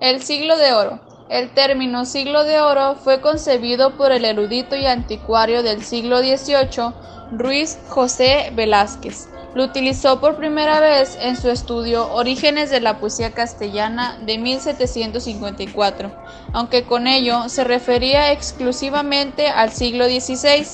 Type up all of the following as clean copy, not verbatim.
El siglo de oro. El término siglo de oro fue concebido por el erudito y anticuario del siglo XVIII, Ruiz José Velázquez. Lo utilizó por primera vez en su estudio Orígenes de la poesía castellana de 1754, aunque con ello se refería exclusivamente al siglo XVI.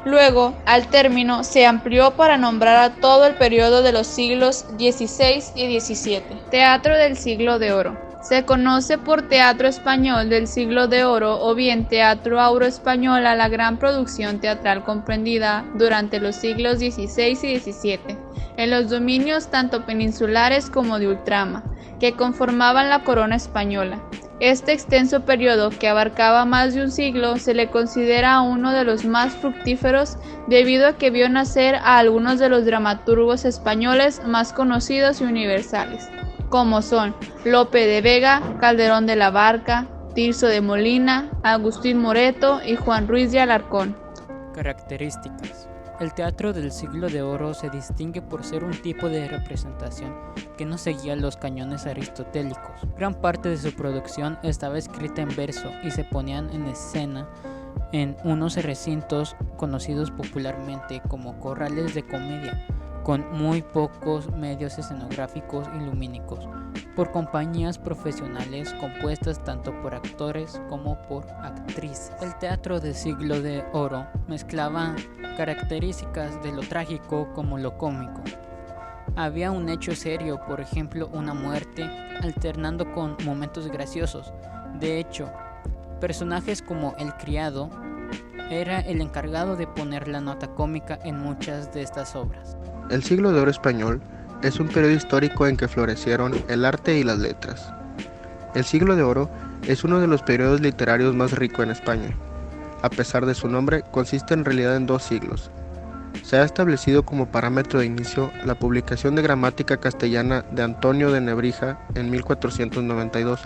Luego, al término se amplió para nombrar a todo el periodo de los siglos XVI y XVII. Teatro del siglo de oro. Se conoce por teatro español del siglo de oro o bien teatro auro-español a la gran producción teatral comprendida durante los siglos XVI y XVII en los dominios tanto peninsulares como de ultramar, que conformaban la corona española. Este extenso periodo, que abarcaba más de un siglo, se le considera uno de los más fructíferos debido a que vio nacer a algunos de los dramaturgos españoles más conocidos y universales, como son Lope de Vega, Calderón de la Barca, Tirso de Molina, Agustín Moreto y Juan Ruiz de Alarcón. Características. El teatro del siglo de oro se distingue por ser un tipo de representación que no seguía los cánones aristotélicos. Gran parte de su producción estaba escrita en verso y se ponían en escena en unos recintos conocidos popularmente como corrales de comedia, con muy pocos medios escenográficos y lumínicos, por compañías profesionales compuestas tanto por actores como por actrices. El teatro del siglo de oro mezclaba características de lo trágico como lo cómico. Había un hecho serio, por ejemplo una muerte, alternando con momentos graciosos. De hecho, personajes como el criado era el encargado de poner la nota cómica en muchas de estas obras. El siglo de oro español es un periodo histórico en que florecieron el arte y las letras. El siglo de oro es uno de los periodos literarios más ricos en España. A pesar de su nombre, consiste en realidad en dos siglos. Se ha establecido como parámetro de inicio la publicación de gramática castellana de Antonio de Nebrija en 1492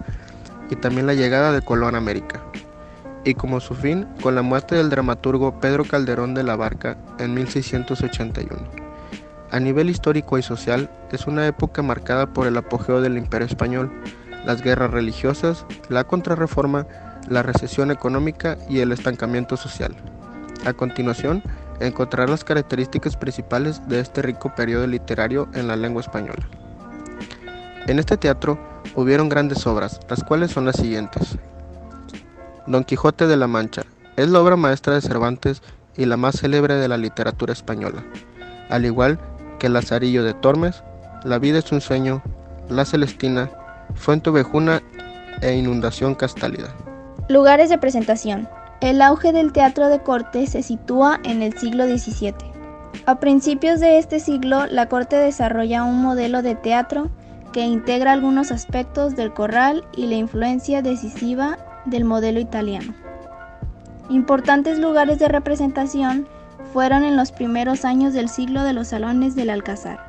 y también la llegada de Colón a América, y como su fin con la muerte del dramaturgo Pedro Calderón de la Barca en 1681. A nivel histórico y social, es una época marcada por el apogeo del Imperio Español, las guerras religiosas, la contrarreforma, la recesión económica y el estancamiento social. A continuación, encontrar las características principales de este rico periodo literario en la lengua española. En este teatro hubieron grandes obras, las cuales son las siguientes. Don Quijote de la Mancha es la obra maestra de Cervantes y la más célebre de la literatura española, al igual que Lazarillo de Tormes, La vida es un sueño, La Celestina, Fuente Ovejuna e Inundación Castálida. Lugares de presentación. El auge del teatro de corte se sitúa en el siglo XVII. A principios de este siglo, la corte desarrolla un modelo de teatro que integra algunos aspectos del corral y la influencia decisiva del modelo italiano. Importantes lugares de representación fueron en los primeros años del siglo de los salones del Alcázar,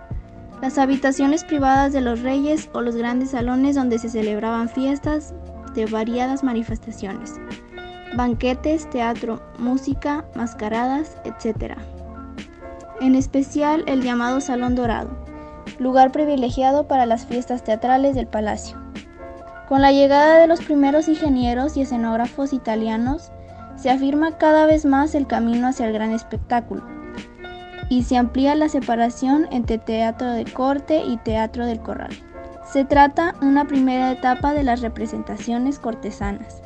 las habitaciones privadas de los reyes o los grandes salones donde se celebraban fiestas de variadas manifestaciones, banquetes, teatro, música, mascaradas, etc. En especial el llamado Salón Dorado, lugar privilegiado para las fiestas teatrales del palacio. Con la llegada de los primeros ingenieros y escenógrafos italianos, se afirma cada vez más el camino hacia el gran espectáculo, y se amplía la separación entre teatro de corte y teatro del corral. Se trata una primera etapa de las representaciones cortesanas,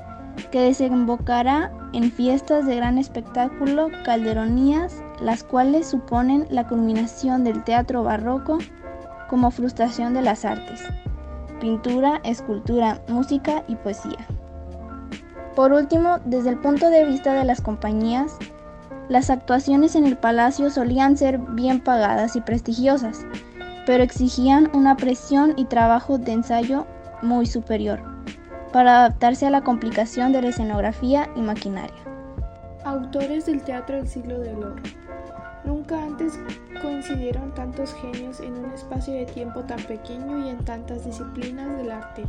que desembocará en fiestas de gran espectáculo calderonías, las cuales suponen la culminación del teatro barroco como frustración de las artes, pintura, escultura, música y poesía. Por último, desde el punto de vista de las compañías, las actuaciones en el palacio solían ser bien pagadas y prestigiosas, pero exigían una presión y trabajo de ensayo muy superior, para adaptarse a la complicación de la escenografía y maquinaria. Autores del teatro del siglo del oro. Nunca antes coincidieron tantos genios en un espacio de tiempo tan pequeño y en tantas disciplinas del arte.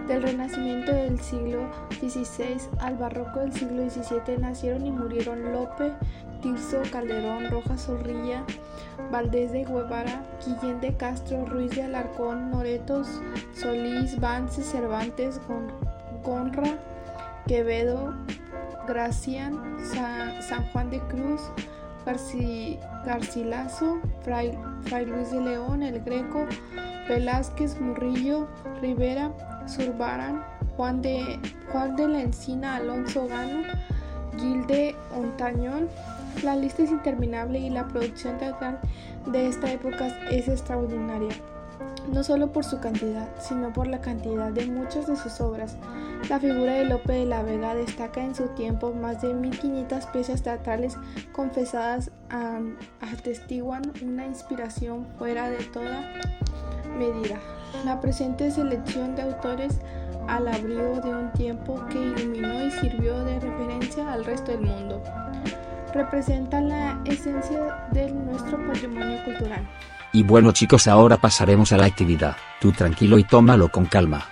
Del Renacimiento del siglo XVI al Barroco del siglo XVII nacieron y murieron Lope, Tirso, Calderón, Rojas Zorrilla, Valdés de Guevara, Guillén de Castro, Ruiz de Alarcón, Noretos, Solís, Vance, Cervantes, Gonra, Quevedo, Gracián, San Juan de Cruz, Garcilaso, Fray Luis de León, El Greco, Velázquez, Murillo, Rivera, Zurbarán, Juan de la Encina, Alonso Gano, Gil de Ontañón. La lista es interminable y la producción teatral de esta época es extraordinaria, no solo por su cantidad, sino por la cantidad de muchas de sus obras. La figura de Lope de la Vega destaca en su tiempo. Más de 1500 piezas teatrales confesadas atestiguan una inspiración fuera de toda medida. La presente selección de autores al abrigo de un tiempo que iluminó y sirvió de referencia al resto del mundo. Representa la esencia de nuestro patrimonio cultural. Y bueno chicos, ahora pasaremos a la actividad. Tú tranquilo y tómalo con calma.